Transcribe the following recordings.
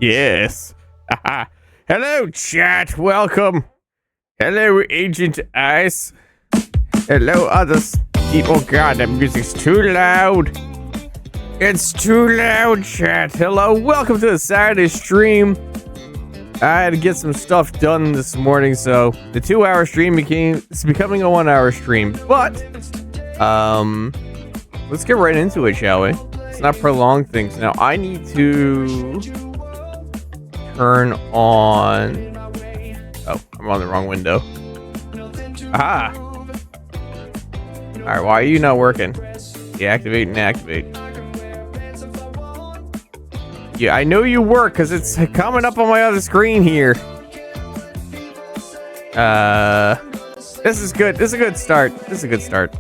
Yes. Hello, chat. Welcome. Hello, Agent Ice. Hello, other people. God, that music's too loud. It's too loud, chat. Hello, welcome to the Saturday stream. I had to get some stuff done this morning, so the 2-hour stream it's becoming a 1-hour stream. But, let's get right into it, shall we? Let's not prolong things. Now, I need to turn on... Oh, I'm on the wrong window. Ah! Alright, why are you not working? Deactivate and activate. Yeah, I know you work because it's coming up on my other screen here. This is good. This is a good start. This is a good start.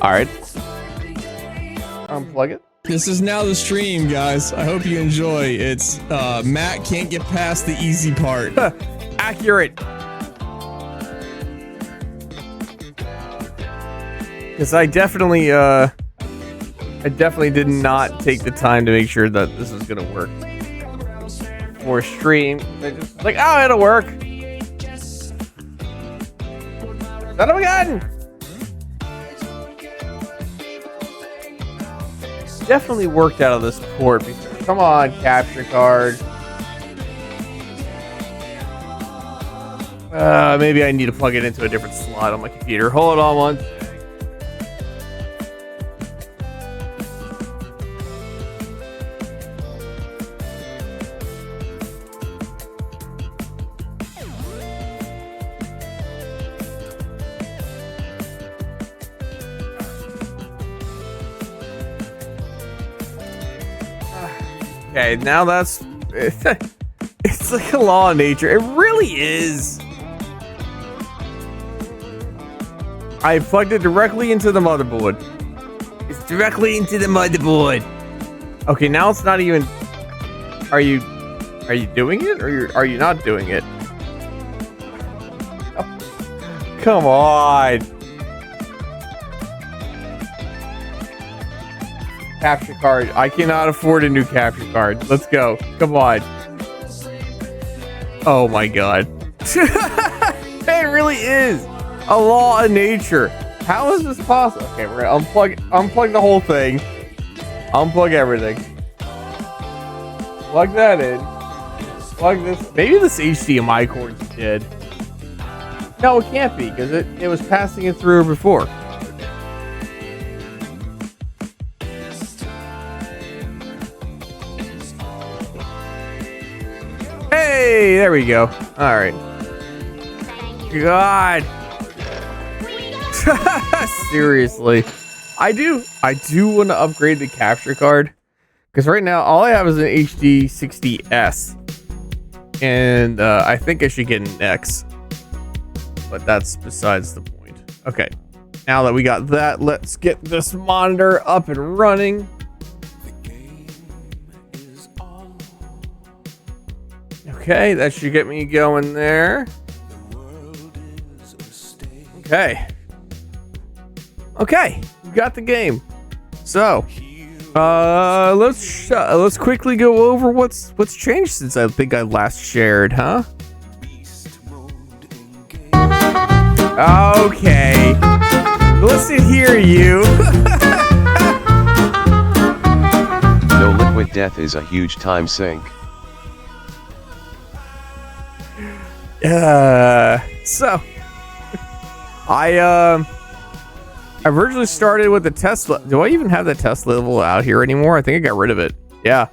Alright. Unplug it. This is now the stream, guys. I hope you enjoy. It's Matt can't get past the easy part. Accurate. Because I definitely did not take the time to make sure that this was gonna work for stream. I just like, oh, it'll work. Son of a gun. Definitely worked out of this port. Come on, capture card. Maybe I need to plug it into a different slot on my computer. Hold on one second. Okay, now that's... It's like a law of nature. It really is. I plugged it directly into the motherboard. It's directly into the motherboard. Okay, now it's not even... Are you doing it, or are you not doing it? Oh, come on. Capture card. I cannot afford a new capture card. Let's go. Come on. Oh my god. It really is a law of nature. How is this possible? Okay, we're gonna unplug the whole thing. Unplug everything. Plug that in. Plug this. Maybe this HDMI cord's dead. No, it can't be, because it was passing it through before. Hey, there we go. All right. God. Seriously. I do want to upgrade the capture card, because right now all I have is an HD 60S, and I think I should get an X, but that's besides the point. Okay. Now that we got that, let's get this monitor up and running. Okay, that should get me going there. Okay, we got the game. So, let's quickly go over what's changed since I think I last shared, huh? Okay, listen here, you. No, liquid death is a huge time sink. So I originally started with the Tesla. Do I even have the Tesla level out here anymore? I think I got rid of it. Yeah.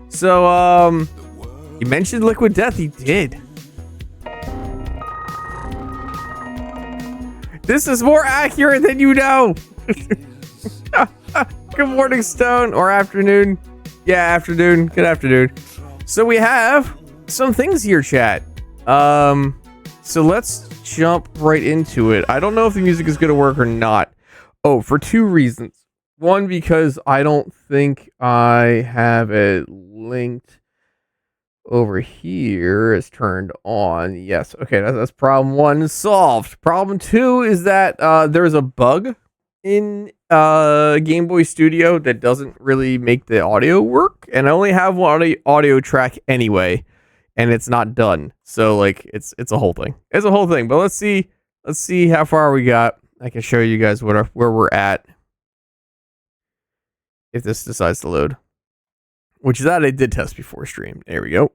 So you mentioned liquid death. He did. This is more accurate than you know. Good morning, Stone, or afternoon. Yeah, afternoon. Good afternoon. So we have some things here, chat. So let's jump right into it. I don't know if the music is going to work or not. Oh, for two reasons. One, because I don't think I have it linked over here is turned on. Yes. Okay, that's problem one solved. Problem two is that there's a bug in Gbstudio that doesn't really make the audio work, and I only have one audio track anyway, and it's not done. So like it's a whole thing. It's a whole thing. But let's see how far we got. I can show you guys where we're at if this decides to load. Which is that I did test before stream. There we go.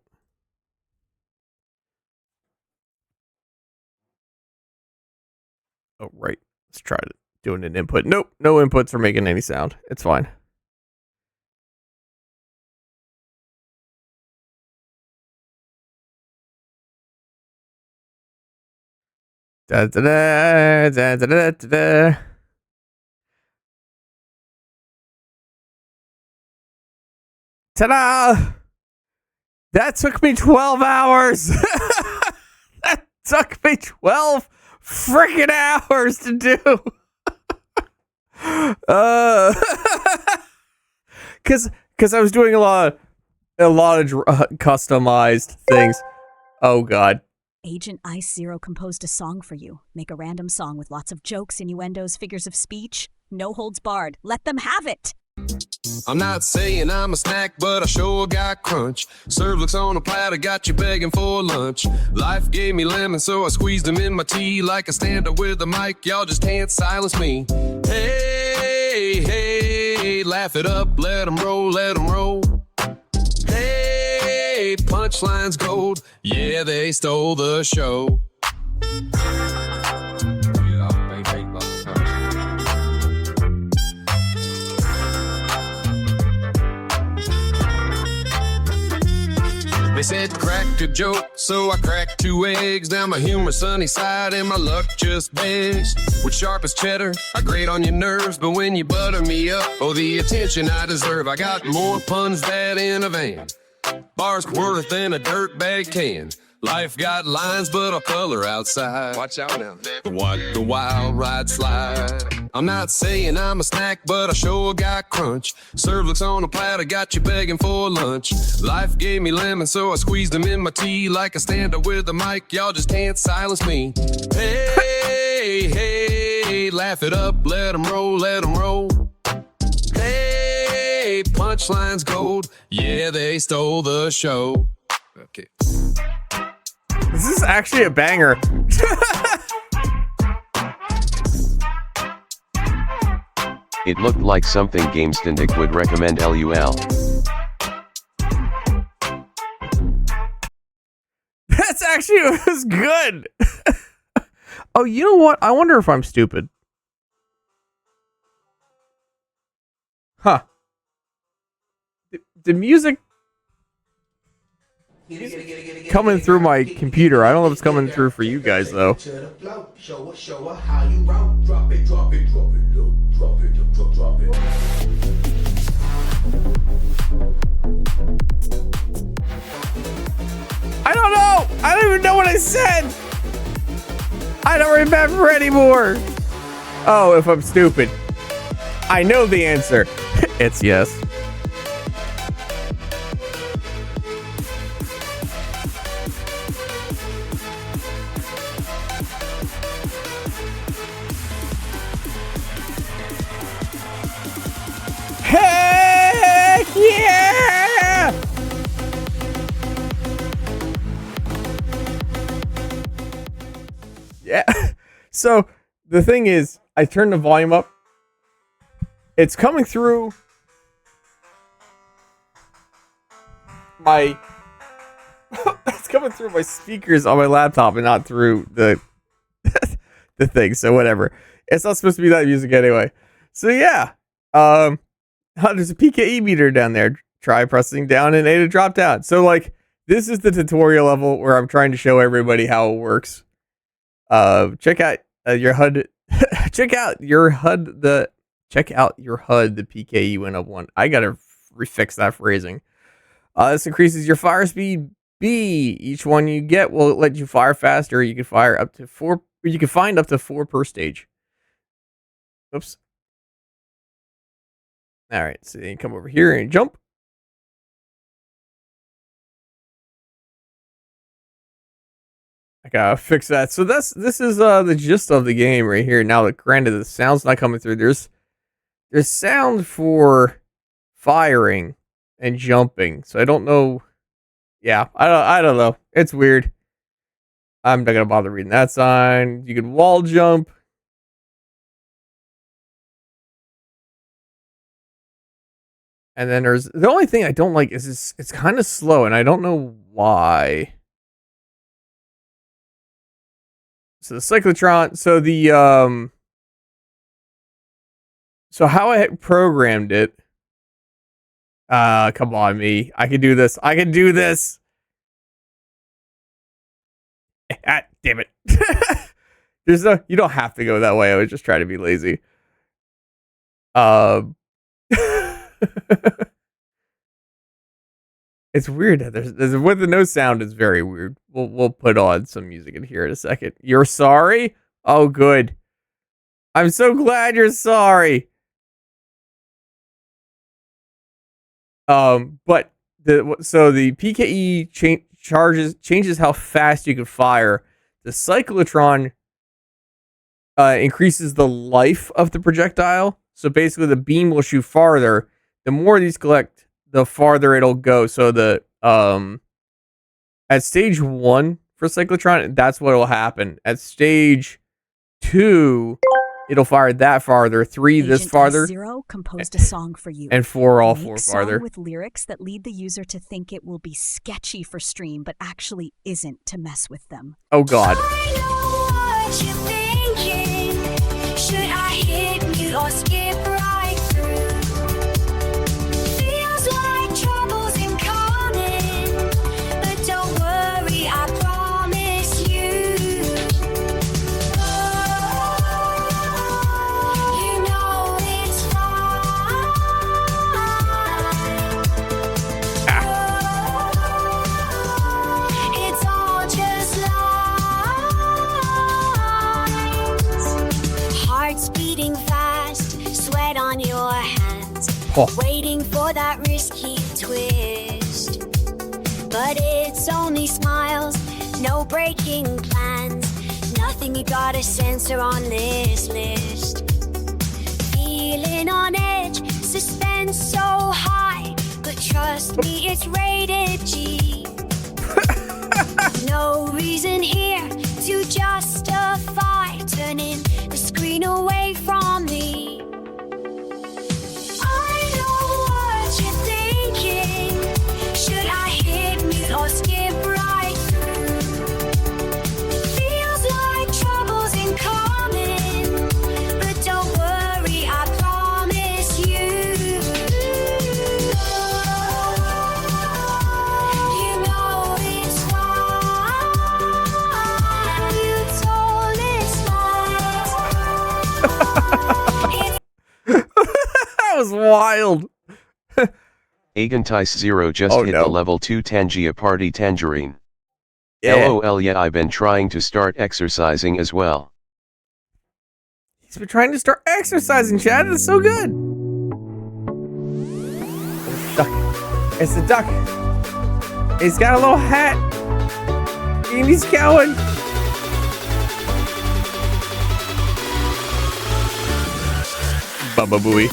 Oh, right. Let's try doing an input. Nope. No inputs are making any sound. It's fine. Da, da, da, da, da, da, da. Ta-da! That took me 12 hours. That took me 12 freaking hours to do. Cause I was doing a lot of customized things. Oh god. Agent Ice Zero composed a song for you. Make a random song with lots of jokes, innuendos, figures of speech. No holds barred. Let them have it. I'm not saying I'm a snack, but I sure got crunch. Serve looks on a platter, got you begging for lunch. Life gave me lemons, so I squeezed them in my tea. Like a stand-up with a mic, y'all just can't silence me. Hey, hey, laugh it up, let them roll, let them roll. Hey, punchlines gold, yeah, they stole the show. They said crack a joke, so I cracked 2 eggs. Down my humor sunny side and my luck just begs. With sharpest cheddar, I grate on your nerves. But when you butter me up, oh, the attention I deserve. I got more puns than in a van. Bars worth than a dirtbag can. Life got lines, but I'll color outside. Watch out now. What the wild ride slide. I'm not saying I'm a snack, but I sure got crunch. Serve looks on a platter, got you begging for lunch. Life gave me lemons, so I squeezed them in my tea. Like a stand-up with a mic, y'all just can't silence me. Hey, hey, laugh it up, let them roll, let them roll. Hey, punchlines gold, yeah, they stole the show. Okay. This is actually a banger. It looked like something Gbstudio would recommend LUL. That's actually, it was good. Oh, you know what? I wonder if I'm stupid. Huh. The music coming through my computer. I don't know if it's coming through for you guys though. I don't know. I don't even know what I said. I don't remember anymore. Oh, if I'm stupid. I know the answer. It's yes. Heck yeah! Yeah. So the thing is, I turned the volume up. It's coming through my it's coming through my speakers on my laptop and not through the the thing. So whatever. It's not supposed to be that music anyway. So yeah. There's a PKE meter down there. Try pressing down and A to drop down. So like this is the tutorial level where I'm trying to show everybody how it works. Check out your HUD. Check out your HUD. Check out your HUD. The PKE went up one. I gotta refix that phrasing. This increases your fire speed B. Each one you get will let you fire faster. You can fire up to 4. You can find up to 4 per stage. Oops. All right, so you come over here and jump. I gotta fix that. So this is the gist of the game right here. Now that granted the sound's not coming through, there's sound for firing and jumping. So I don't know. Yeah, I don't know. It's weird. I'm not gonna bother reading that sign. You can wall jump. And then there's the only thing I don't like is it's kind of slow, and I don't know why. So the cyclotron, so how I had programmed it. Come on, me. I can do this. I can do this. Ah, damn it. You don't have to go that way. I was just trying to be lazy. It's weird that there's with the no sound is very weird. We'll put on some music in here in a second. You're sorry? Oh, good. I'm so glad you're sorry. But the PKE changes how fast you can fire. The cyclotron increases the life of the projectile. So basically, the beam will shoot farther. The more these collect, the farther it'll go. So the at stage 1 for cyclotron, that's what will happen. At stage 2, it'll fire that farther. 3 this farther. Zero composed a song for you. And 4 all Make 4 song farther. with lyrics that lead the user to think it will be sketchy for stream, but actually isn't to mess with them. Oh God. I know what you're thinking. Should I hit mute or skip right through? Feels like trouble's incoming, but don't worry, I promise you. You know it's fine. It's all just lies. Heart's beating fast, sweat on your hands, waiting for that risky twist. But it's only smiles, no breaking plans. Nothing you gotta censor on this list. Feeling on edge, suspense so high, but trust me, it's rated G. No reason here to justify turning the screen away from me. I know what you're thinking. Should I hit mute or skip right through? Feels like trouble's incoming, but don't worry, I promise you. You know it's fine. You told it's mine. That was wild. Agantice 0 just Oh, hit no. the level 2 Tangia party tangerine. Yeah. LOL, yeah, I've been trying to start exercising as well. He's been trying to start exercising, Chad. It's so good. Duck. It's the duck. He's got a little hat. And he's going. Bubba Booey.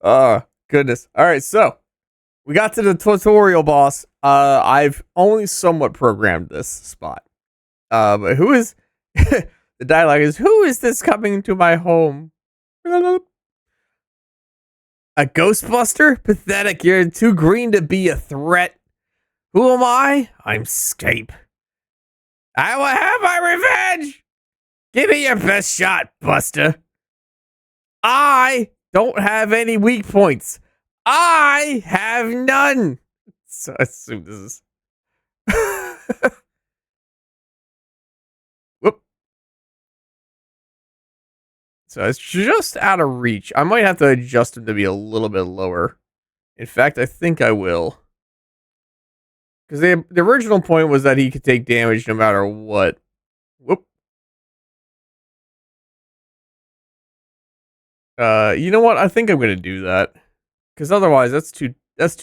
Oh, goodness. All right, so we got to the tutorial boss. I've only somewhat programmed this spot. But who is the dialogue is, who is this coming to my home? A Ghostbuster? Pathetic. You're too green to be a threat. Who am I? I'm Scape. I will have my revenge. Give me your best shot, Buster. I don't have any weak points. I have none. So I assume this is. Whoop. So it's just out of reach. I might have to adjust him to be a little bit lower. In fact, I think I will. Because the original point was that he could take damage no matter what. Whoop. You know what? I think I'm gonna do that. Because otherwise, that's too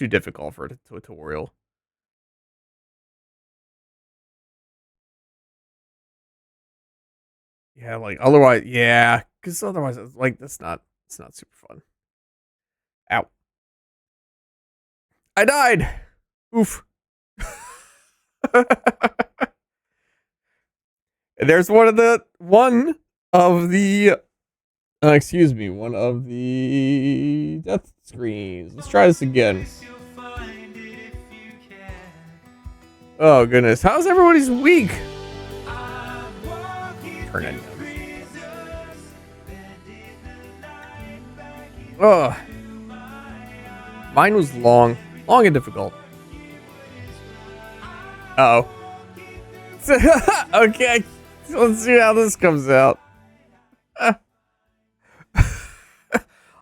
difficult for a tutorial. Yeah, like otherwise, yeah. Because otherwise, like it's not super fun. Ow! I died. Oof. There's one of the death screens. Let's try this again. Oh goodness, how's everybody's week? Turn it down. Oh, mine was long and difficult. Uh oh. Okay, let's see how this comes out.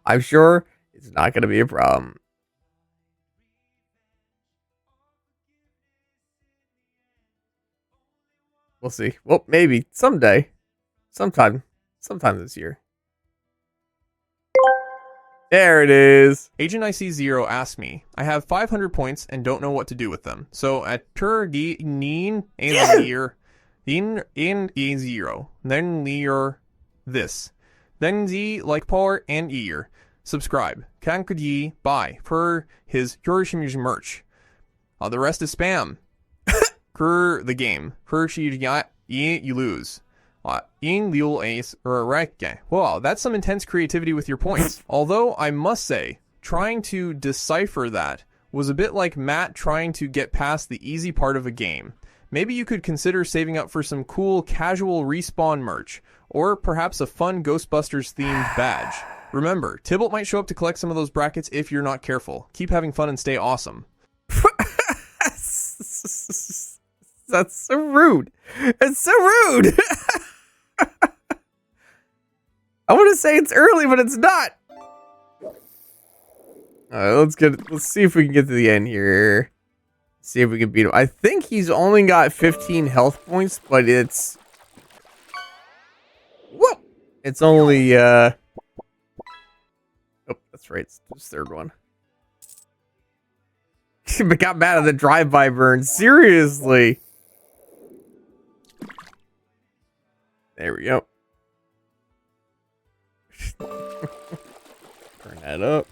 I'm sure it's not going to be a problem. We'll see. Well, maybe someday, sometime this year. There it is. Agent IC0 asked me, I have 500 points and don't know what to do with them. So at tur di nin in zero, then lear this, then z like par and ear. Subscribe. Kan could ye buy for his Yorishimu's merch. The rest is spam. Kur the game. Kur you lose. In liul ace or right. Wow, that's some intense creativity with your points. Although I must say, trying to decipher that was a bit like Matt trying to get past the easy part of a game. Maybe you could consider saving up for some cool casual respawn merch, or perhaps a fun Ghostbusters themed badge. Remember, Tybalt might show up to collect some of those brackets if you're not careful. Keep having fun and stay awesome. That's so rude. It's so rude. I want to say it's early, but it's not. All right, let's see if we can get to the end here. See if we can beat him. I think he's only got 15 health points, but it's whoop. It's only oh, that's right. It's the third one. Got mad at the drive-by burn. Seriously. There we go. Turn that up.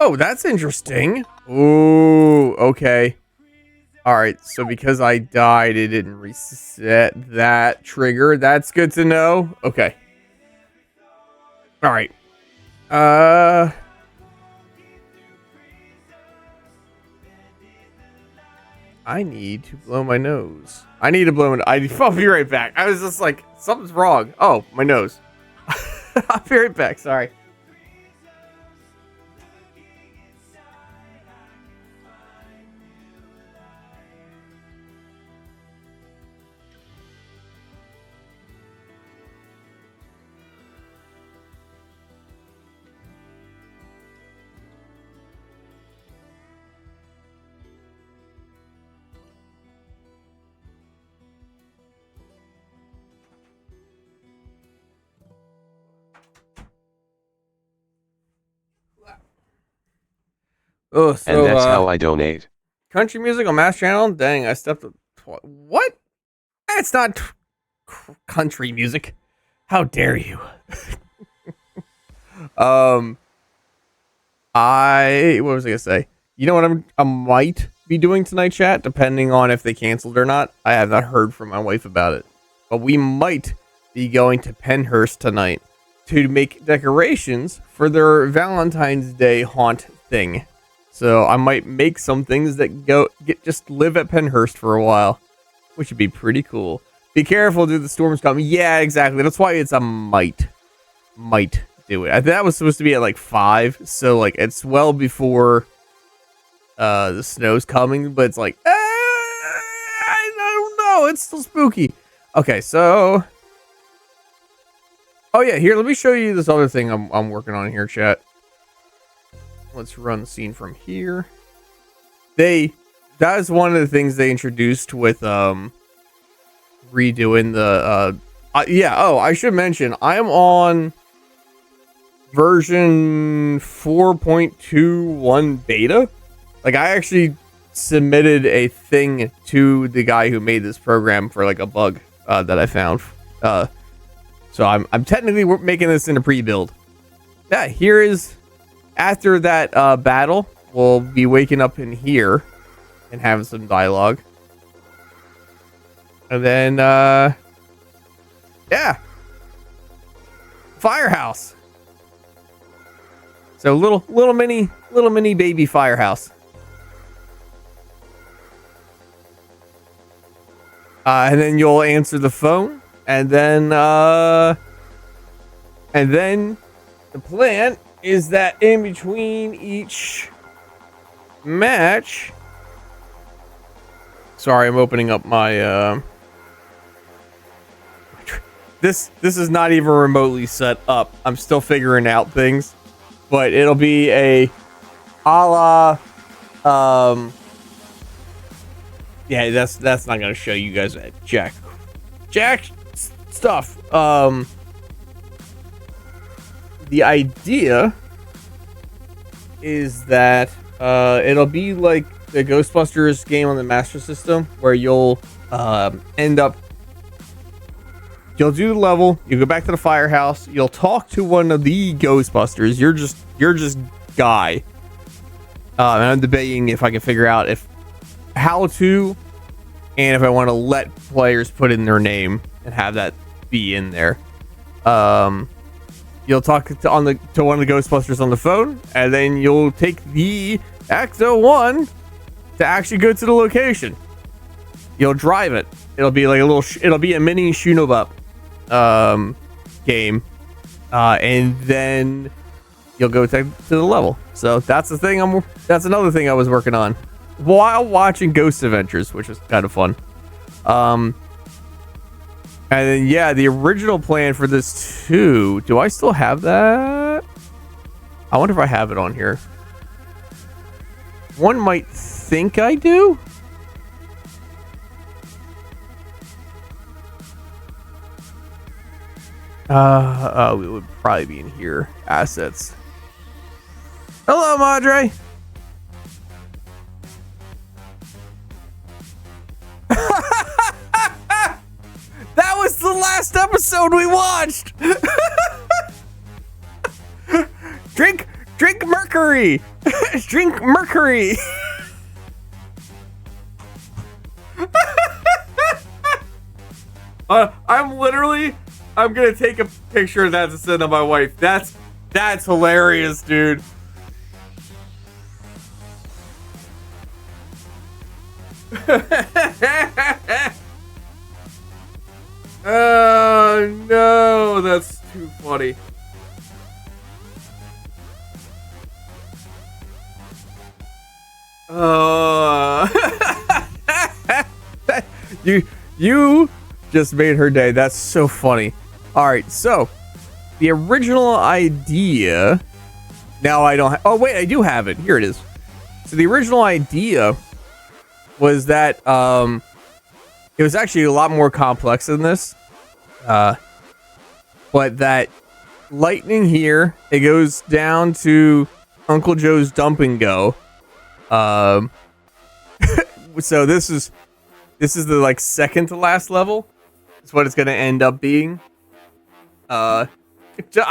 Oh, that's interesting. Ooh, okay. Alright, so because I died, it didn't reset that trigger. That's good to know. Okay. Alright. I need to blow my nose. I'll be right back. I was just like, something's wrong. Oh, my nose. I'll be right back. Sorry. Oh, so, and that's how I donate. Country music on Mass Channel? Dang, I stepped up. What? That's not country music. How dare you? What was I gonna say? You know what I might be doing tonight, chat, depending on if they canceled or not. I have not heard from my wife about it. But we might be going to Penhurst tonight to make decorations for their Valentine's Day haunt thing. So I might make some things that just live at Penhurst for a while, which would be pretty cool. Be careful, dude. The storm's coming. Yeah, exactly. That's why it's a might do it. I think that was supposed to be at like 5, so like it's well before the snow's coming, but it's like I don't know. It's still spooky. Okay, so oh yeah, here, let me show you this other thing I'm working on here, chat. Let's run the scene from here. That is one of the things they introduced with redoing the I should mention I am on version 4.21 beta. Like, I actually submitted a thing to the guy who made this program for like a bug that I found. So I'm technically making this in a pre-build. Yeah, here is after that battle. We'll be waking up in here and having some dialogue. And then yeah, firehouse. So little mini baby firehouse. And then you'll answer the phone, and then the plan is that in between each match. Sorry, I'm opening up my this is not even remotely set up. I'm still figuring out things, but it'll be a la yeah, that's not gonna show you guys that Jack stuff. The idea is that it'll be like the Ghostbusters game on the Master System, where you'll end up, you'll do the level, you go back to the firehouse, you'll talk to one of the Ghostbusters. You're just Guy. And I'm debating if I can figure out how to, and if I want to let players put in their name and have that be in there. You'll talk to one of the Ghostbusters on the phone, and then you'll take the X01 to actually go to the location. You'll drive it. It'll be like it'll be a mini shoot-'em-up game, and then you'll go to the level. So that's the thing. That's another thing I was working on while watching Ghost Adventures, which was kind of fun. And then yeah, the original plan for this too. Do I still have that? I wonder if I have it on here. One might think I do. It would probably be in here. Assets. Hello, Madre. That was the last episode we watched. Drink mercury. Drink mercury. I'm gonna take a picture of that to send to my wife. That's hilarious, dude. Oh no, that's too funny. You just made her day. That's so funny. All right, so the original idea. Now I don't. Oh wait, I do have it. Here it is. So the original idea was that it was actually a lot more complex than this. But that lightning here, it goes down to Uncle Joe's dump and go. So this is the like second to last level. It's what it's gonna end up being. I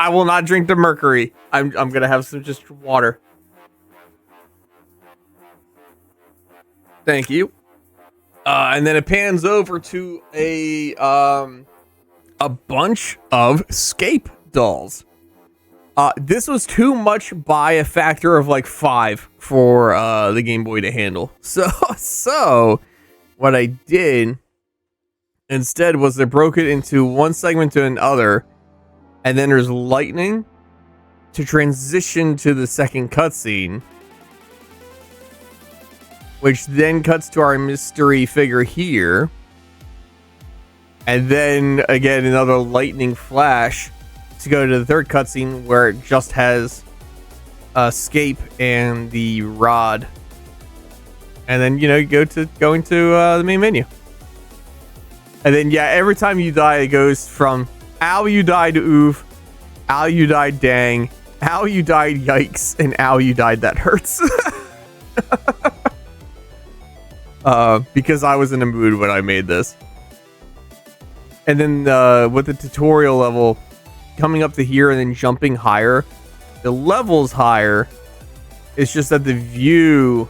will not drink the mercury. I'm gonna have some just water. Thank you. And then it pans over to a bunch of scape dolls. This was too much by a factor of like 5 for the Game Boy to handle. So what I did instead was I broke it into one segment to another, and then there's lightning to transition to the second cutscene, which then cuts to our mystery figure here, and then again another lightning flash to go to the third cutscene where it just has escape and the rod, and then you go into the main menu, and then every time you die it goes from ow you died oof, ow you died dang, ow you died yikes, and ow you died that hurts. Because I was in a mood when I made this. And then with the tutorial level coming up to here and then jumping higher, the level's higher. It's just that the view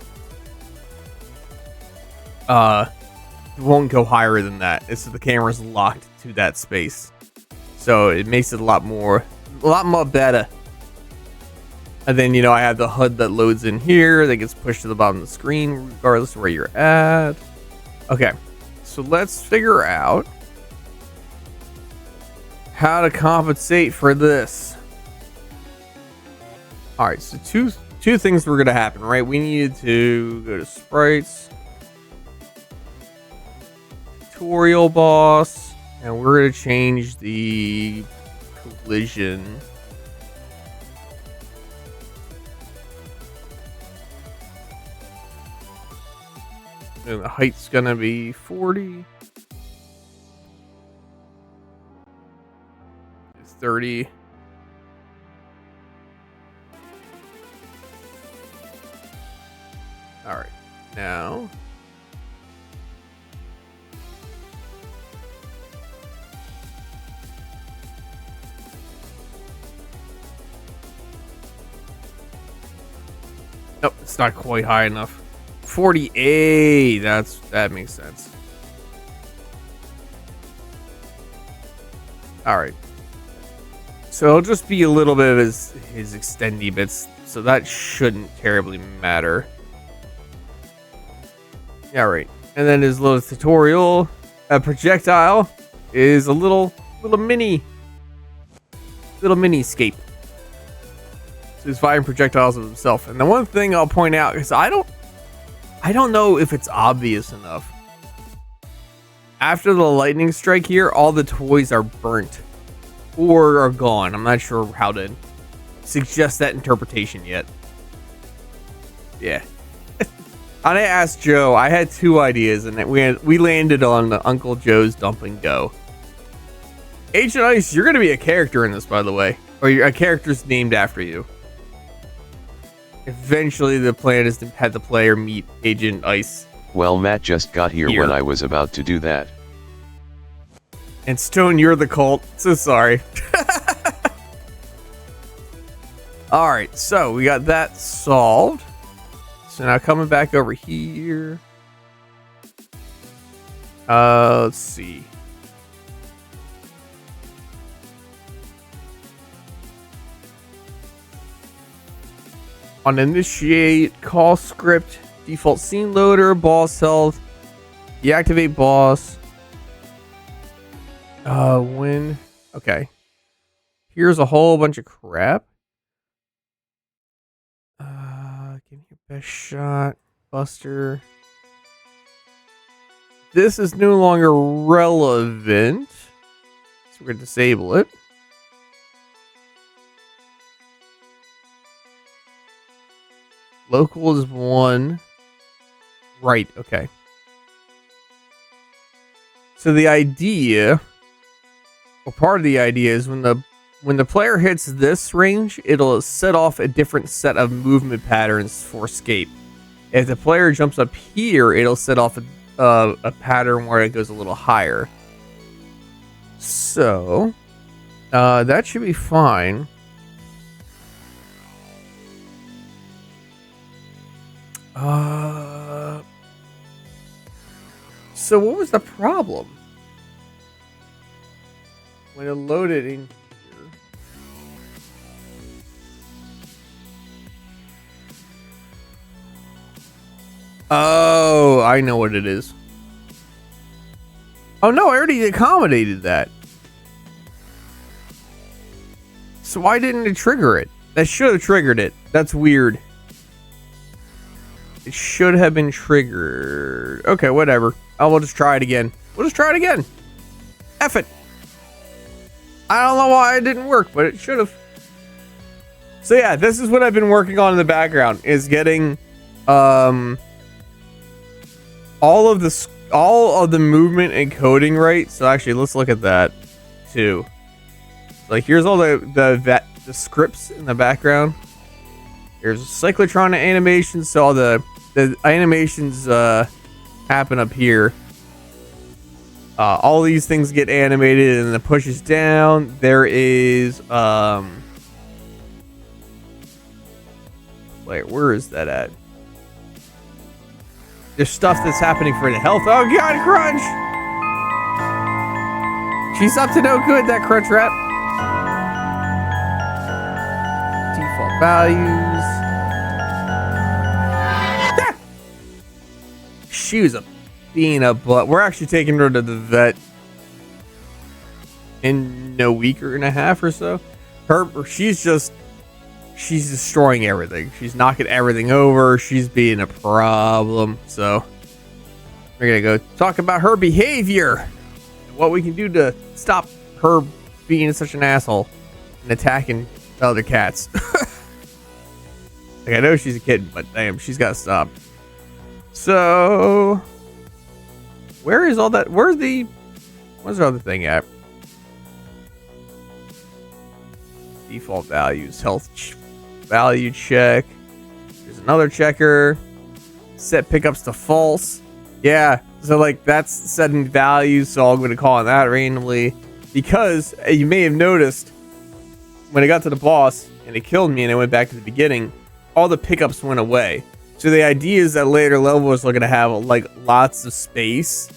won't go higher than that. It's the camera's locked to that space, so it makes it a lot more better. And then I have the HUD that loads in here that gets pushed to the bottom of the screen regardless of where you're at. Okay, so let's figure out how to compensate for this. All right, so two things were going to happen, right? We needed to go to sprites, tutorial boss, and we're going to change the collision. And the height's going to be 40. 30. All right, now nope, it's not quite high enough. 48. That makes sense. All right. So it'll just be a little bit of his extendy bits, so that shouldn't terribly matter. Yeah, right. And then his little tutorial projectile is a little mini scape. So he's firing projectiles of himself. And the one thing I'll point out is I don't know if it's obvious enough. After the lightning strike here, all the toys are burnt or are gone. I'm not sure how to suggest that interpretation yet. Yeah. I asked Joe. I had 2 ideas, and we landed on the Uncle Joe's Dump and Go. Agent Ice, you're going to be a character in this, by the way. Or a character's named after you. Eventually, the plan is to have the player meet Agent Ice. Well, Matt just got here when I was about to do that. And Stone, you're the cult. So sorry. Alright, so we got that solved. So now coming back over here. Let's see. On initiate, call script, default scene loader, boss health, deactivate boss. When, okay. Here's a whole bunch of crap. Give me your best shot, Buster. This is no longer relevant, so we're gonna disable it. Local is 1. Right, okay. So the idea, or part of the idea, is when the player hits this range, it'll set off a different set of movement patterns for escape. If the player jumps up here, it'll set off a pattern where it goes a little higher. So that should be fine. So what was the problem? When it loaded in here. Oh, I know what it is. Oh no, I already accommodated that. So why didn't it trigger it? That should have triggered it. That's weird. It should have been triggered. Okay, whatever. Oh, we'll just try it again. We'll just try it again. F it. I don't know why it didn't work, but it should have. So yeah, this is what I've been working on in the background, is getting all of the movement and coding right. So actually, let's look at that too. Like, here's all the scripts in the background. There's cyclotron animations, so all the animations happen up here. All these things get animated, and then it pushes down. There is wait, where is that at? There's stuff that's happening for the health. Oh god, Crunch! She's up to no good, that Crunch Rat. Default values. Ah! She was a peanut butt. We're actually taking her to the vet in a week and a half or so. She's destroying everything. She's knocking everything over. She's being a problem. So we're gonna go talk about her behavior and what we can do to stop her being such an asshole and attacking other cats. Like, I know she's a kitten, but damn, she's gotta stop. So where is all that? Where's the other thing at? Default values, health value check. There's another checker. Set pickups to false. Yeah, so like that's setting values, so I'm going to call on that randomly, because you may have noticed when I got to the boss and it killed me and I went back to the beginning, all the pickups went away. So the idea is that later levels are going to have like lots of space,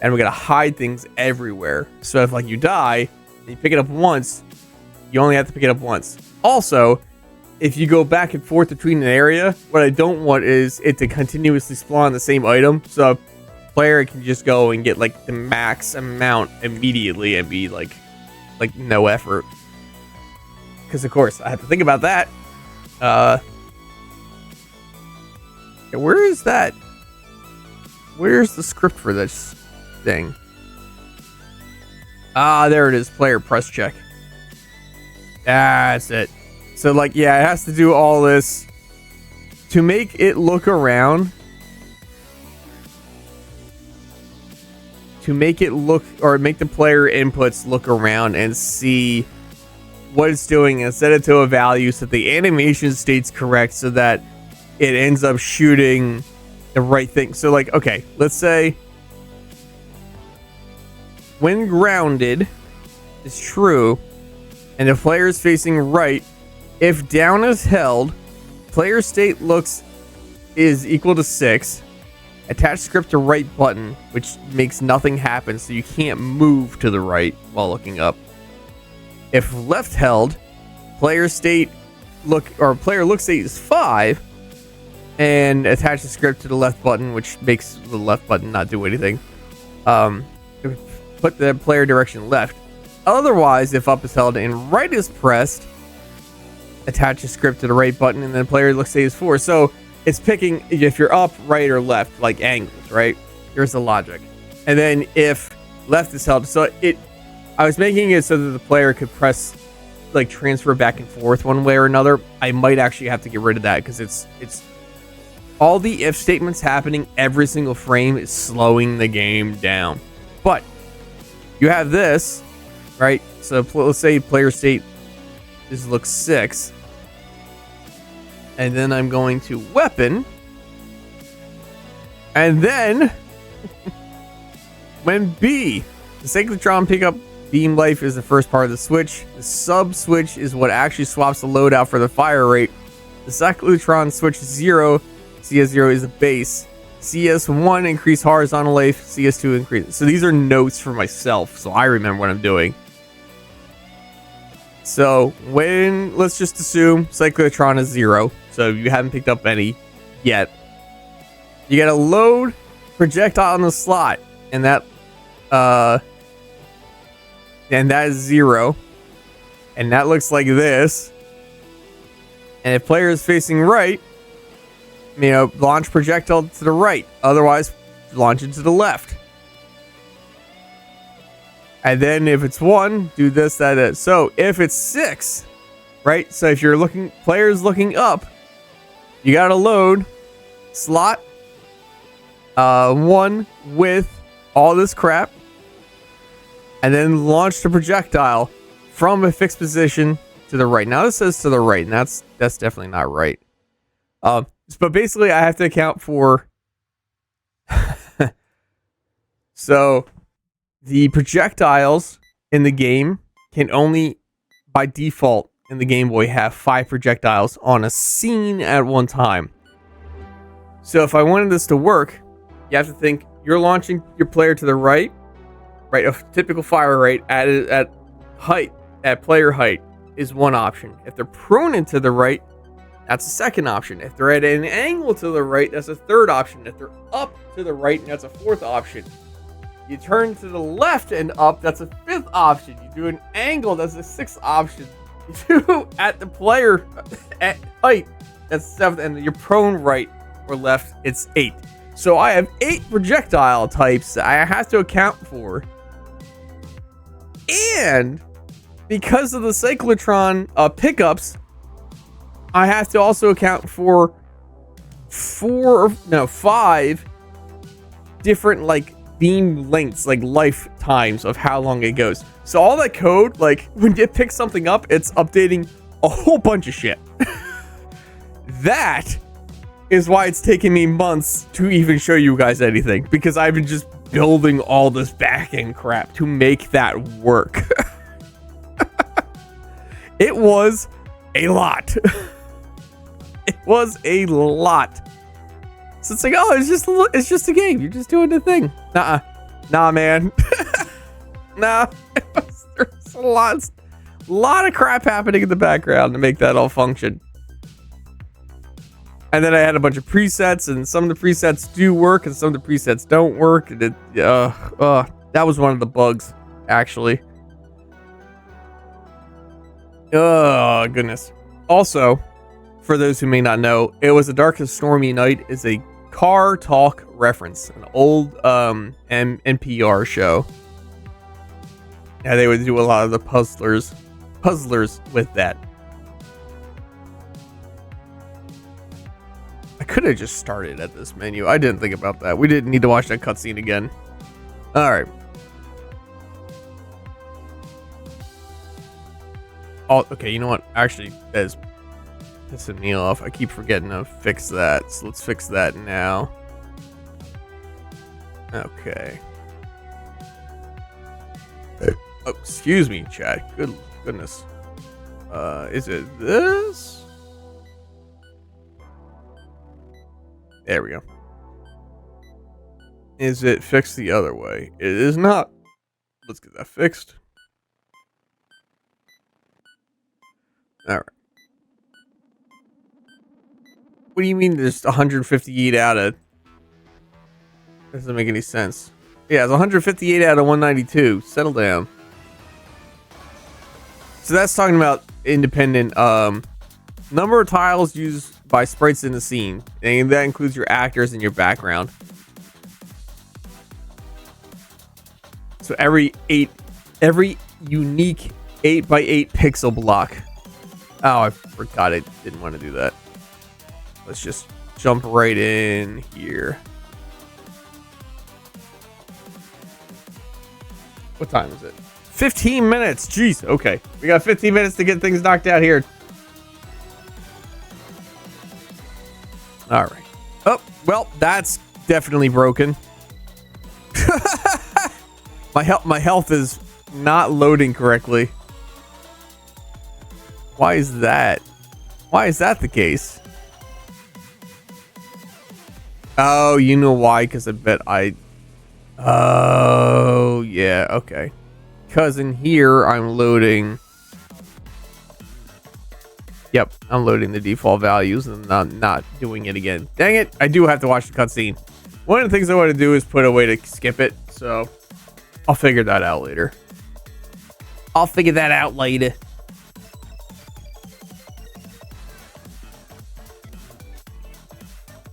and we're going to hide things everywhere. So if like you die and you pick it up once, you only have to pick it up once. Also, if you go back and forth between an area, what I don't want is it to continuously spawn the same item. So a player can just go and get like the max amount immediately and be like no effort. Because of course I have to think about that. Where is that? Where's the script for this thing? Ah, there it is. Player press check. That's it. So like, yeah, it has to do all this to make it look around. To make it look, or make the player inputs look around and see what it's doing and set it to a value so the animation stays correct, so that it ends up shooting the right thing. So like, okay, let's say when grounded is true and the player is facing right, if down is held, player state looks is equal to 6. Attach script to right button, which makes nothing happen, so you can't move to the right while looking up. If left held, player state player look state is 5, and attach the script to the left button, which makes the left button not do anything. Put the player direction left. Otherwise, if up is held and right is pressed, attach a script to the right button, and then player look state is 4. So it's picking if you're up, right, or left, like angles, right? Here's the logic. And then if left is held, so I was making it so that the player could press, like, transfer back and forth one way or another. I might actually have to get rid of that, because it's all the if statements happening every single frame is slowing the game down. But you have this, right? So let's say player state is look 6. And then I'm going to weapon. And then when B, the cyclotron pickup beam life is the first part of the switch. The sub switch is what actually swaps the loadout for the fire rate. The cyclotron switch is 0. CS0 is the base. CS1 increase horizontal life. CS2 increase. So these are notes for myself, so I remember what I'm doing. So when, let's just assume cyclotron is 0. So you haven't picked up any yet. You gotta load projectile on the slot, and that is 0. And that looks like this. And if player is facing right, launch projectile to the right. Otherwise, launch it to the left. And then if it's 1, do this, that. So if it's 6, right? So if you're player's looking up, you gotta load slot 1 with all this crap, and then launch the projectile from a fixed position to the right. Now this says to the right, and that's definitely not right. But basically I have to account for so the projectiles in the game can only by default in the Game Boy have 5 projectiles on a scene at one time. So if I wanted this to work, you have to think you're launching your player to the right, a typical fire rate at height, at player height is one option. If they're pruning to the right, that's a second option. If they're at an angle to the right, that's a third option. If they're up to the right, that's a fourth option. You turn to the left and up, that's a fifth option. You do an angle, that's a sixth option. You do at the player at height, that's seventh, and you're prone right or left, it's 8. So I have 8 projectile types I have to account for. And because of the cyclotron pickups, I have to also account for 5 different beam lengths, lifetimes of how long it goes. So all that code, when it picks something up, it's updating a whole bunch of shit. That is why it's taken me months to even show you guys anything, because I've been just building all this back-end crap to make that work. It was a lot. It was a lot. So it's it's just a game. You're just doing the thing. Nah, man. Nah. There's a lot of crap happening in the background to make that all function. And then I had a bunch of presets, and some of the presets do work, and some of the presets don't work. And that was one of the bugs, actually. Oh, goodness. Also, for those who may not know, It Was a Dark and Stormy Night is a Car Talk reference, an old NPR show. Yeah, they would do a lot of the puzzlers with that. I could have just started at this menu. I didn't think about that. We didn't need to watch that cutscene again. All right. Oh, okay. You know what? Actually, that is pissing me off. I keep forgetting to fix that. So let's fix that now. Okay. Oh, excuse me, chat. Goodness. Is it this? There we go. Is it fixed the other way? It is not. Let's get that fixed. All right. What do you mean there's 158 out of... That doesn't make any sense. Yeah, it's 158 out of 192. Settle down. So that's talking about independent number of tiles used by sprites in the scene, and that includes your actors and your background. So every unique 8x8 pixel block. Oh, I forgot I didn't want to do that. Let's just jump right in here. What time is it? 15 minutes. Jeez. Okay. We got 15 minutes to get things knocked out here. All right. Oh, well, that's definitely broken. My health is not loading correctly. Why is that? Why is that the case? Oh, you know why? Because I bet oh, yeah. Okay. Because in here, I'm loading... Yep, I'm loading the default values and I'm not doing it again. Dang it, I do have to watch the cutscene. One of the things I want to do is put a way to skip it, so I'll figure that out later.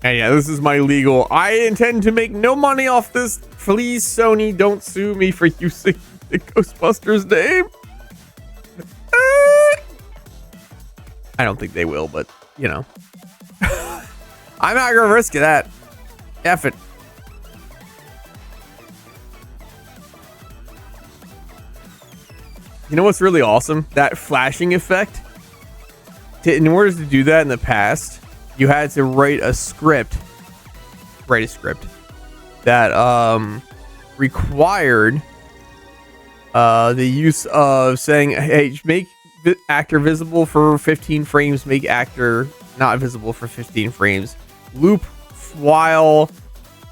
And yeah, this is my legal. I intend to make no money off this. Please, Sony, don't sue me for using the Ghostbusters name. I don't think they will, but you know. I'm not gonna risk that. F it. You know what's really awesome? That flashing effect. In order to do that in the past, you had to write a script that required the use of saying, hey, make actor visible for 15 frames, make actor not visible for 15 frames, loop while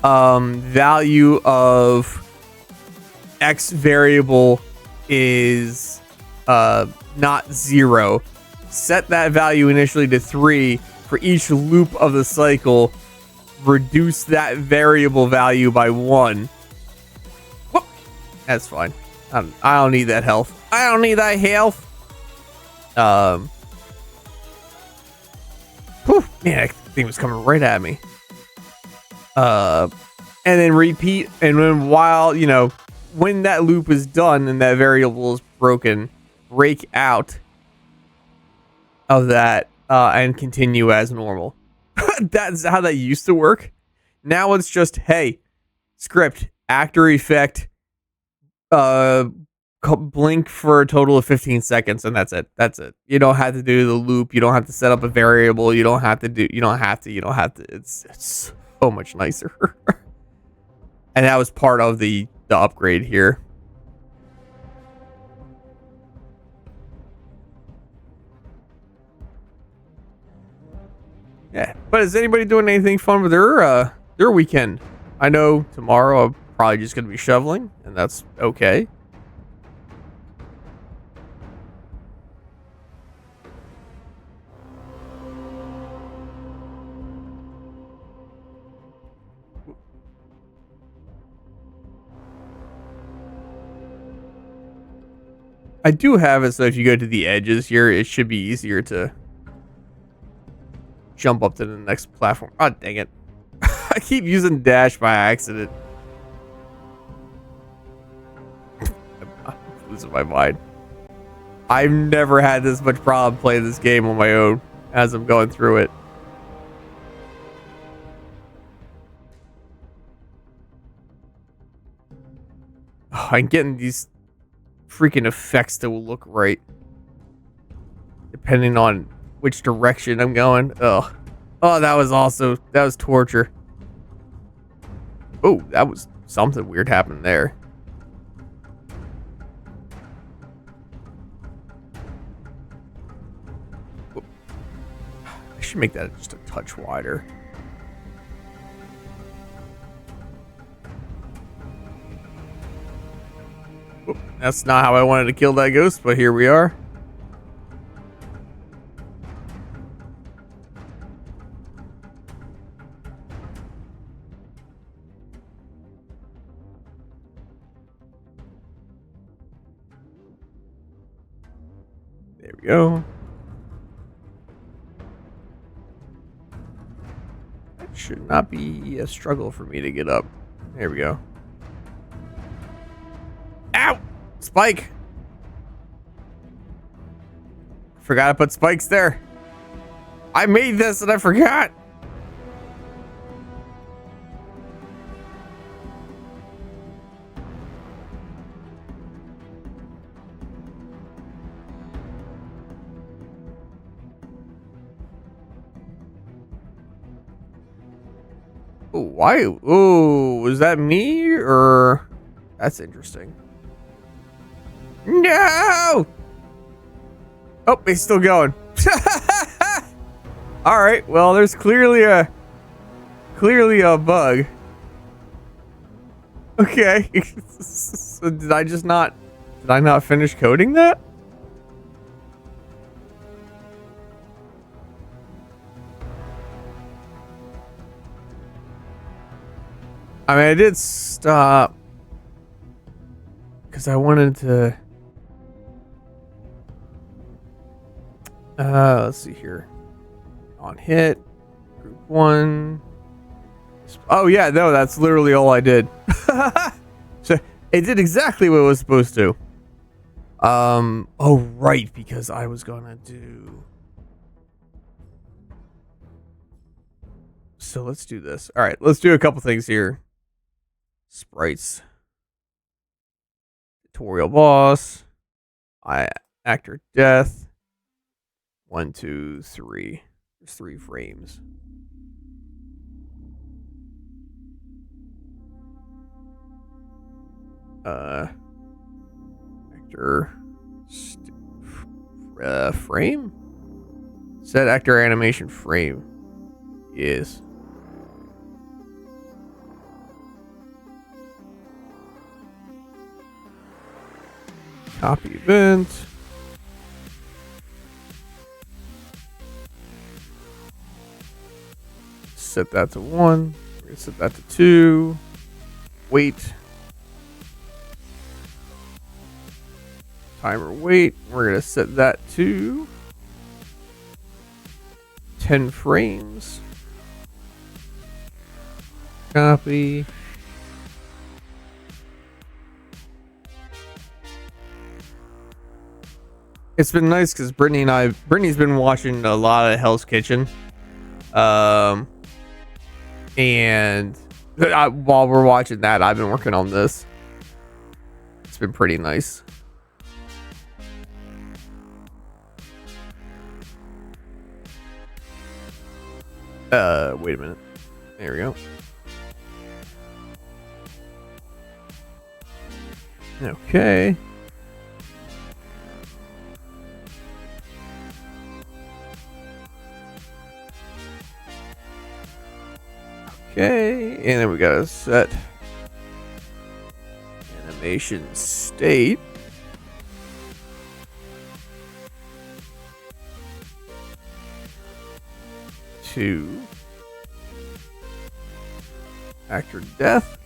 value of X variable is not 0. Set that value initially to 3 for each loop of the cycle. Reduce that variable value by 1. Whoop. That's fine. I don't need that health. I don't need that health. Whew, man, that thing was coming right at me. And then repeat. And then while, you know, when that loop is done and that variable is broken, break out of that and continue as normal. That's how that used to work. Now it's just, hey, script, actor effect, blink for a total of 15 seconds, and that's it. That's it. You don't have to do the loop. You don't have to set up a variable. You don't have to. It's so much nicer. And that was part of the upgrade here. Yeah, but is anybody doing anything fun with their weekend? I know tomorrow I'm probably just gonna be shoveling, and that's okay. I do have it so if you go to the edges here, it should be easier to jump up to the next platform. Oh, dang it. I keep using dash by accident. I'm losing my mind. I've never had this much problem playing this game on my own as I'm going through it. Oh, I'm getting these freaking effects that will look right depending on which direction I'm going. Ugh. Oh, that was torture. Oh, that was something weird happened there. Oh. I should make that just a touch wider. Oh, that's not how I wanted to kill that ghost, but here we are. There we go. That should not be a struggle for me to get up. There we go. Ow! Spike! Forgot to put spikes there. I made this and I forgot. Oh, why? Oh, was that me or? That's interesting. No! Oh, he's still going. All right. Well, there's clearly a bug. Okay. So did I not finish coding that? I mean, I did stop because I wanted to. Let's see here. On hit, group 1. Oh yeah, no, that's literally all I did. So it did exactly what it was supposed to. Oh right, because I was gonna do. So let's do this. All right, let's do a couple things here. Sprites. Tutorial boss. Actor death. 1, 2, 3. There's 3 frames. Actor frame? Set actor animation frame. Yes. Copy event. Set that to 1. We're gonna set that to 2. Wait. Timer wait. We're gonna set that to 10 frames. Copy. It's been nice because Brittany's been watching a lot of Hell's Kitchen. And while we're watching that, I've been working on this. It's been pretty nice. Wait a minute. There we go. Okay. Okay, and then we gotta set animation state to actor death.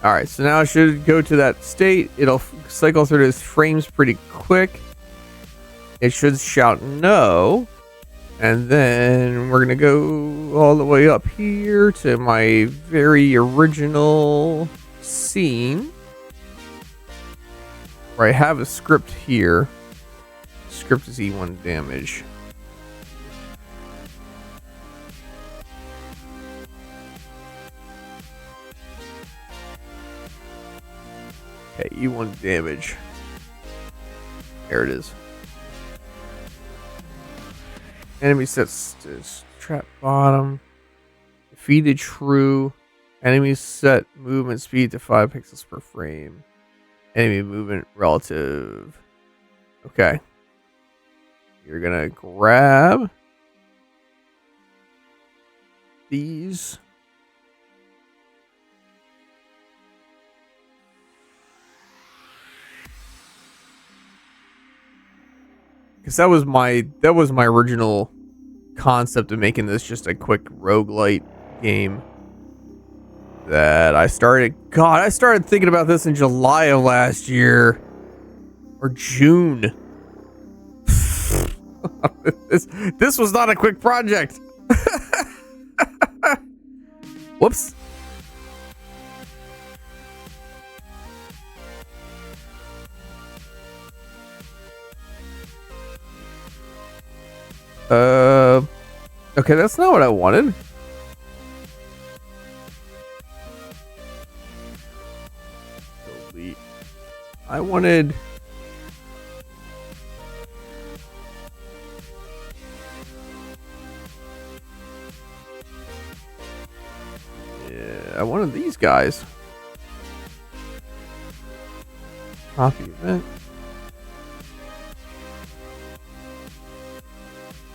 All right, so now I should go to that state. It'll cycle through those frames pretty quick. It should shout no. And then we're going to go all the way up here to my very original scene. Where I have a script here. Script is E1 damage. Okay, E1 damage. There it is. Enemy sets to trap bottom. Defeated true. Enemy set movement speed to 5 pixels per frame. Enemy movement relative. Okay. You're gonna grab these. Because that was my original concept of making this just a quick roguelite game that I started. God, I started thinking about this in July of last year or June. This was not a quick project. Whoops. Okay, that's not what I wanted. Delete. I wanted. Yeah, I wanted these guys. Copy event.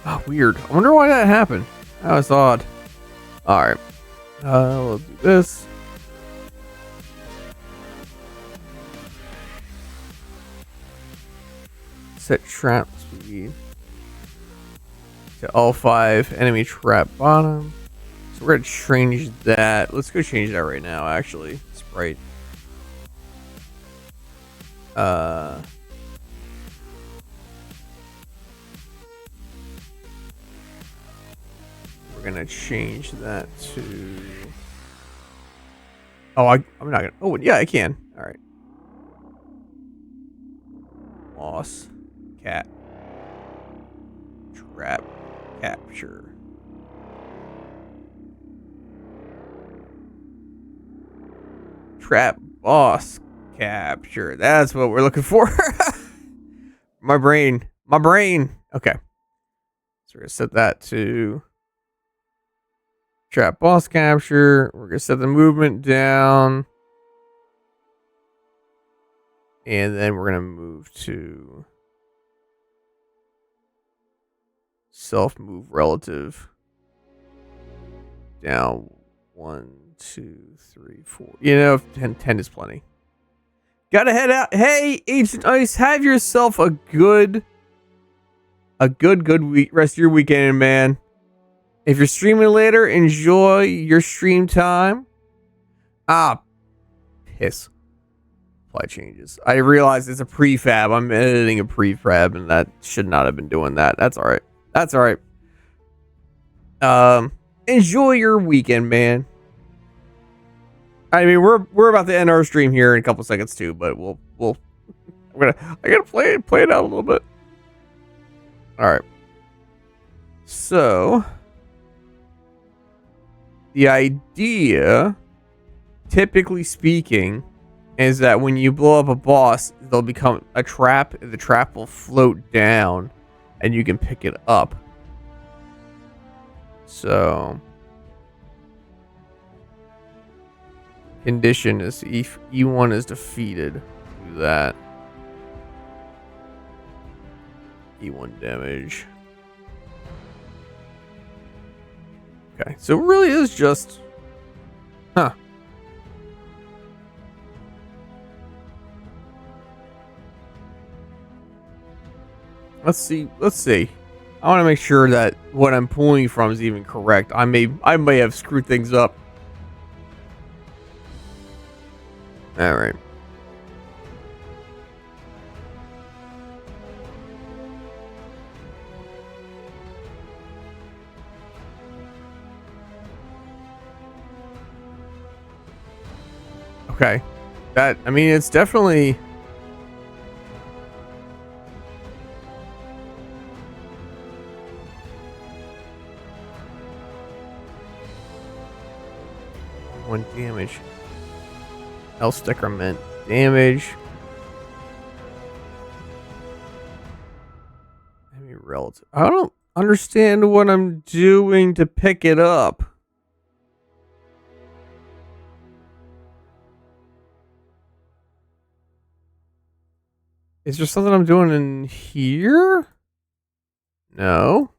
Oh, weird. I wonder why that happened. That was odd. Alright. We'll do this. Set trap speed to all 5 enemy trap bottom. So we're gonna change that. Let's go change that right now, actually. Sprite. We're gonna change that to... Oh, I'm not gonna... Oh, yeah, I can. All right. Loss. Cat. Trap. Capture. Trap boss capture. That's what we're looking for. My brain. Okay. So we're gonna set that to trap boss capture. We're gonna set the movement down. And then we're gonna move to self move relative. Down 1, 2, 3, 4. You know, 10 is plenty. Gotta head out. Hey, Agent Ice, have yourself a good week, rest of your weekend, man. If you're streaming later, enjoy your stream time. Piss. Apply changes. I realize it's a prefab. I'm editing a prefab, and that should not have been doing that. That's all right. That's all right. Enjoy your weekend, man. I mean, we're about to end our stream here in a couple seconds too, but I gotta play it out a little bit. All right. So the idea, typically speaking, is that when you blow up a boss, they'll become a trap. The trap will float down, and you can pick it up. So condition is if E1 is defeated. Do that. E1 damage. Okay, so it really is just... Huh. Let's see. I want to make sure that what I'm pulling from is even correct. I may have screwed things up. All right. Okay. I mean, it's definitely... One damage. Health sticker meant damage. Enemy relative. I don't understand what I'm doing to pick it up. Is there something I'm doing in here? No.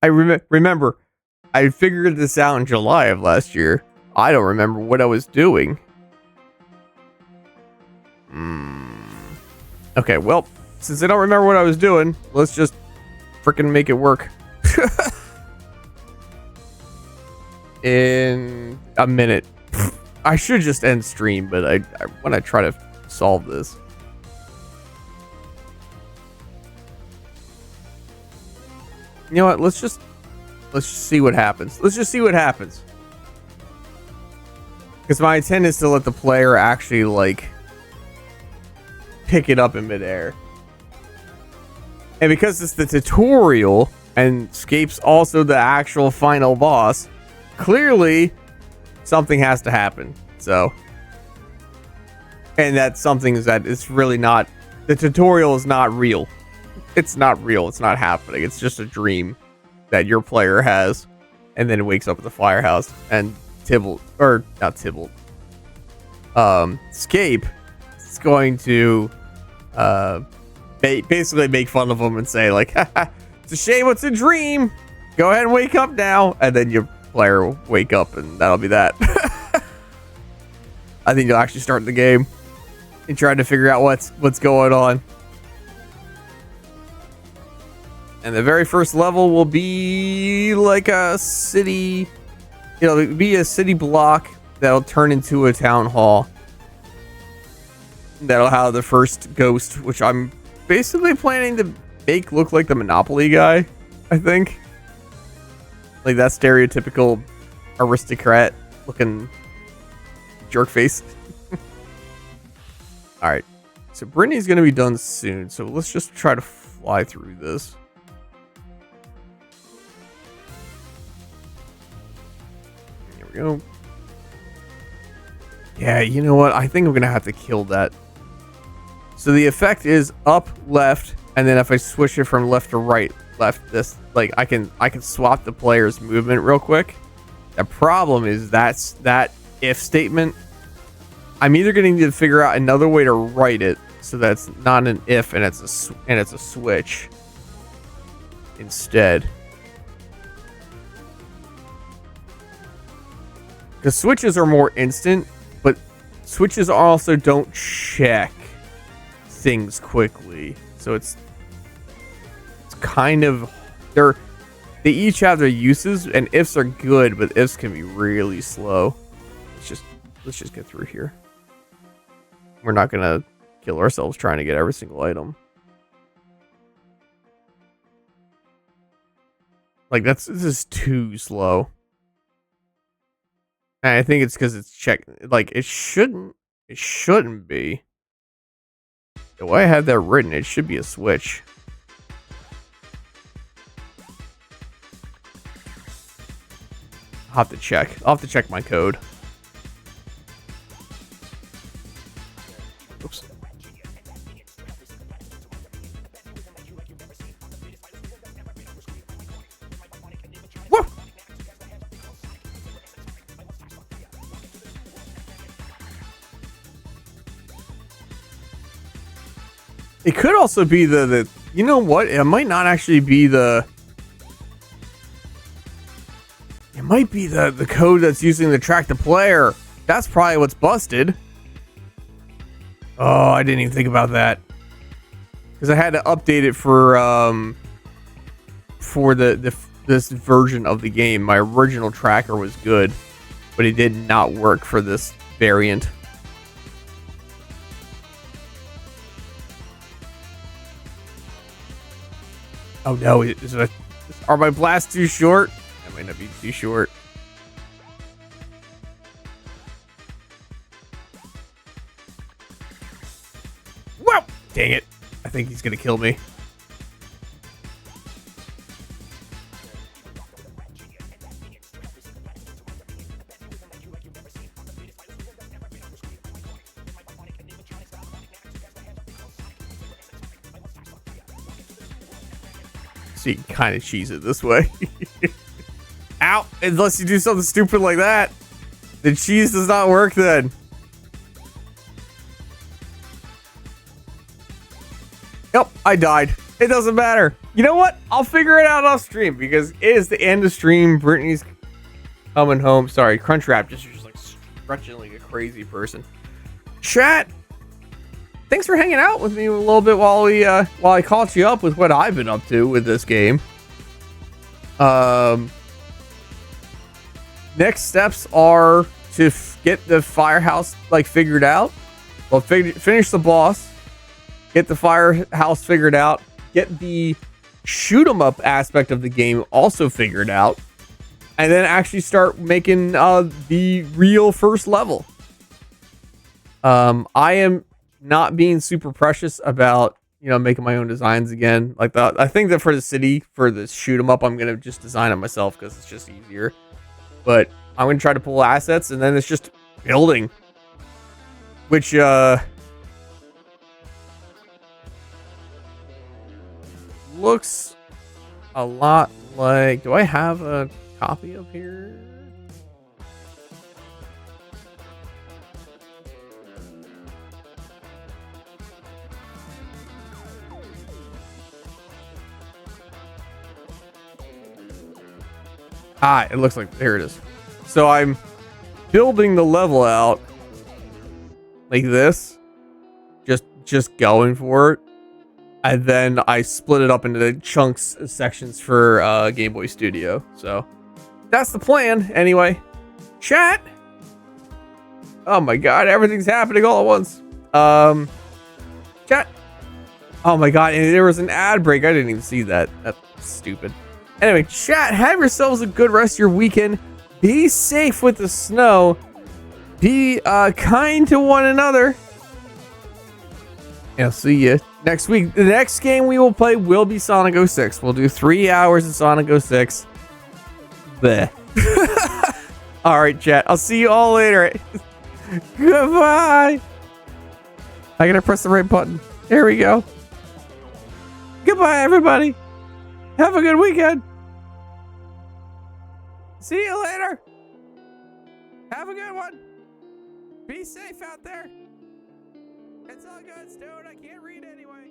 I remember, I figured this out in July of last year. I don't remember what I was doing. Okay, well, since I don't remember what I was doing, let's just freaking make it work. In a minute. I should just end stream, but I want to try to solve this. You know what? Let's just see what happens. Let's just see what happens. Because my intent is to let the player actually, like, pick it up in midair. And because it's the tutorial, and Scape's also the actual final boss, clearly, something has to happen. So... And that's something that it's really not... The tutorial is not real. It's not real. It's not happening. It's just a dream that your player has. And then wakes up at the firehouse. And Tybalt... Or, not Tybalt. Scape is going to... basically make fun of him and say, like... It's a shame it's a dream! Go ahead and wake up now! And then your player will wake up and that'll be that. I think you'll actually start the game. And trying to figure out what's going on. And the very first level will be like a city, it'll be a city block that'll turn into a town hall. That'll have the first ghost, which I'm basically planning to make look like the Monopoly guy, I think. Like that stereotypical aristocrat looking jerk face. Alright, so Brittany's gonna be done soon, so let's just try to fly through this. Here we go. Yeah, you know what? I think I'm gonna have to kill that. So the effect is up, left, and then if I switch it from left to right, left, this, like I can swap the player's movement real quick. The problem is that's that if statement. I'm either going to need to figure out another way to write it so that's not an if and it's a switch instead. Because switches are more instant, but switches also don't check things quickly. So it's kind of they each have their uses, and ifs are good, but ifs can be really slow. Let's just get through here. We're not gonna kill ourselves trying to get every single item. Like this is too slow. And I think it's because it's checked. Like it shouldn't be. The way I had that written, it should be a switch. I'll have to check. I'll have to check my code. Oops. Woo! It could also be the you know what? It might not actually be the. It might be the code that's using to track the player. That's probably what's busted. Oh, I didn't even think about that. Because I had to update it for this version of the game. My original tracker was good, but it did not work for this variant. Oh no, are my blasts too short? That might not be too short. Whoa! Dang it. I think he's gonna kill me. So you can kind of cheese it this way. Ow! Unless you do something stupid like that. The cheese does not work then. Yep, I died. It doesn't matter. You know what? I'll figure it out off stream because it is the end of stream. Brittany's coming home. Sorry, Crunchwrap just like stretching like a crazy person. Chat, thanks for hanging out with me a little bit while I caught you up with what I've been up to with this game. Next steps are to get the firehouse like figured out. Well, finish the boss. Get the firehouse figured out. Get the shoot 'em up aspect of the game also figured out. And then actually start making the real first level. I am not being super precious about, making my own designs again. Like I think that for the city, for the shoot 'em up, I'm going to just design it myself because it's just easier. But I'm going to try to pull assets and then it's just building. Which, looks a lot like... Do I have a copy of here? Ah, it looks like... There it is. So I'm building the level out like this. Just going for it. And then I split it up into the chunks sections for Game Boy Studio. So that's the plan. Anyway, chat. Oh my god, everything's happening all at once. Chat. Oh my god, and there was an ad break. I didn't even see that. That's stupid. Anyway, chat, have yourselves a good rest of your weekend. Be safe with the snow. Be kind to one another. And I'll see you next week. The next game we will play will be Sonic 06. We'll do 3 hours of Sonic 06. Bleh. Alright, chat. I'll see you all later. Goodbye. I gotta press the right button. There we go. Goodbye, everybody. Have a good weekend. See you later. Have a good one. Be safe out there. It's all good, Stone. I can't read anyway.